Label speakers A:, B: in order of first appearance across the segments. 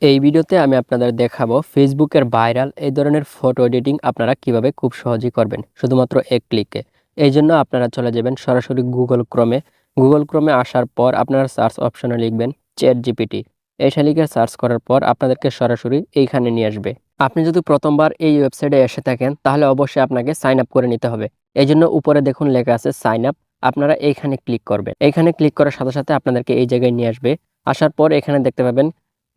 A: এই ভিডিওতে আমি আপনাদের দেখাবো ফেসবুকের ভাইরাল এই ধরনের ফটো এডিটিং আপনারা কিভাবে খুব সহজেই করবেন শুধুমাত্র এক ক্লিকে। এই জন্য আপনারা চলে যাবেন সরাসরি গুগল ক্রমে আসার পর আপনারা সার্চ অপশনে লিখবেন চ্যাট জিপিটি। এইটা লিখে সার্চ করার পর আপনাদেরকে সরাসরি এইখানে নিয়ে আসবে। আপনি যদি প্রথমবার এই ওয়েবসাইটে এসে থাকেন তাহলে অবশ্যই আপনাকে সাইন আপ করে নিতে হবে। এই জন্য উপরে দেখুন লেখা আছে সাইন আপ, আপনারা এইখানে ক্লিক করবেন। এইখানে ক্লিক করার সাথে সাথে আপনাদেরকে এই জায়গায় নিয়ে আসবে। আসার পর এখানে দেখতে পাবেন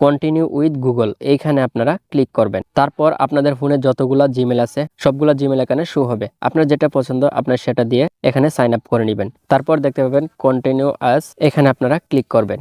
A: কন্টিনিউ উইথ গুগল, এইখানে আপনারা ক্লিক করবেন। তারপর আপনাদের ফোনে যতগুলা জিমেল আছে সবগুলা জিমেল এখানে শো হবে। আপনার যেটা পছন্দ আপনার সেটা দিয়ে এখানে সাইন আপ করে নেবেন। তারপর দেখতে পাবেন কন্টিনিউ আস, এখানে আপনারা ক্লিক করবেন।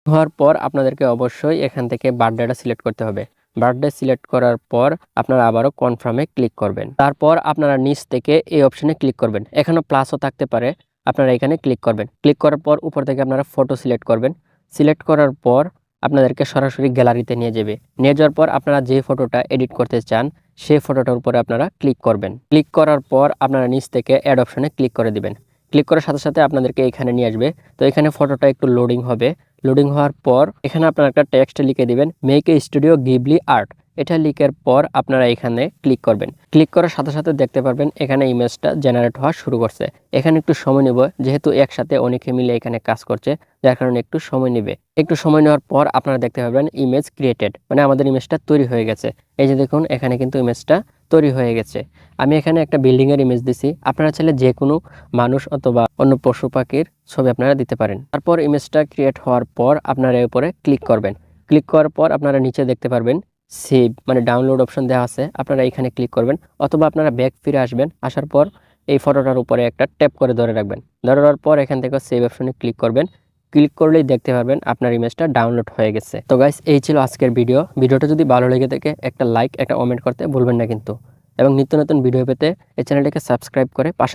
A: হওয়ার পর আপনাদেরকে অবশ্যই এখান থেকে বার্থডেটা সিলেক্ট করতে হবে। বার্থডে সিলেক্ট করার পর আপনারা আবারও কনফার্মে ক্লিক করবেন। তারপর আপনারা নিচ থেকে এই অপশনে ক্লিক করবেন। এখানে প্লাসও থাকতে পারে, আপনারা এখানে ক্লিক করবেন। ক্লিক করার পর উপর থেকে আপনারা ফটো সিলেক্ট করবেন। সিলেক্ট করার পর আপনাদেরকে সরাসরি গ্যালারিতে নিয়ে যাবে। নিয়ে যাওয়ার পর আপনারা যে ফটোটা এডিট করতে চান সেই ফটোটার উপরে আপনারা ক্লিক করবেন। ক্লিক করার পর আপনারা নিচ থেকে অ্যাড অপশনে ক্লিক করে দিবেন। ক্লিক করার সাথে সাথে আপনাদেরকে এখানে নিয়ে আসবে। তো এখানে ফটোটা একটু লোডিং হবে। লোডিং হওয়ার পর এখানে আপনারা একটা টেক্সট লিখে দিবেন, make a studio Ghibli art. এটা লিখার পর আপনারা এখানে ক্লিক করবেন। ক্লিক করার সাথে সাথে দেখতে পারবেন এখানে ইমেজটা জেনারেট হওয়া শুরু করছে। এখানে একটু সময় নেব, যেহেতু একসাথে অনেকে মিলে এখানে কাজ করছে, যার কারণে একটু সময় নেবে। একটু সময় নেওয়ার পর আপনারা দেখতে পারবেন ইমেজ ক্রিয়েটেড, মানে আমাদের ইমেজটা তৈরি হয়ে গেছে। এই যে দেখুন এখানে কিন্তু ইমেজটা তৈরি হয়ে গেছে। আমি এখানে একটা বিল্ডিং এর ইমেজ দিছি, আপনারা চাইলে যে কোনো মানুষ অথবা অন্য পশু পাখির ছবি আপনারা দিতে পারেন। তারপর ইমেজটা ক্রিয়েট হওয়ার পর আপনারা এর উপরে ক্লিক করবেন। ক্লিক করার পর আপনারা নিচে দেখতে পারবেন সেভ, মানে ডাউনলোড অপশন দেওয়া আছে, আপনারা এখানে ক্লিক করবেন। অথবা আপনারা ব্যাক ফিরে আসবেন। আসার পর এই ফটোটার উপরে একটা ট্যাপ করে ধরে রাখবেন। ধরে রাখার পর এখান থেকে সেভ অপশনে ক্লিক করবেন। ক্লিক করলেই দেখতে পারবেন আপনার ইমেজটা ডাউনলোড হয়ে গেছে। তো গাইস, এই ছিল আজকের ভিডিওটা যদি ভালো লেগে থাকে একটা লাইক একটা কমেন্ট করতে ভুলবেন না কিন্তু। এবং নিত্য নতুন ভিডিও পেতে এই চ্যানেলটিকে সাবস্ক্রাইব করে পাশে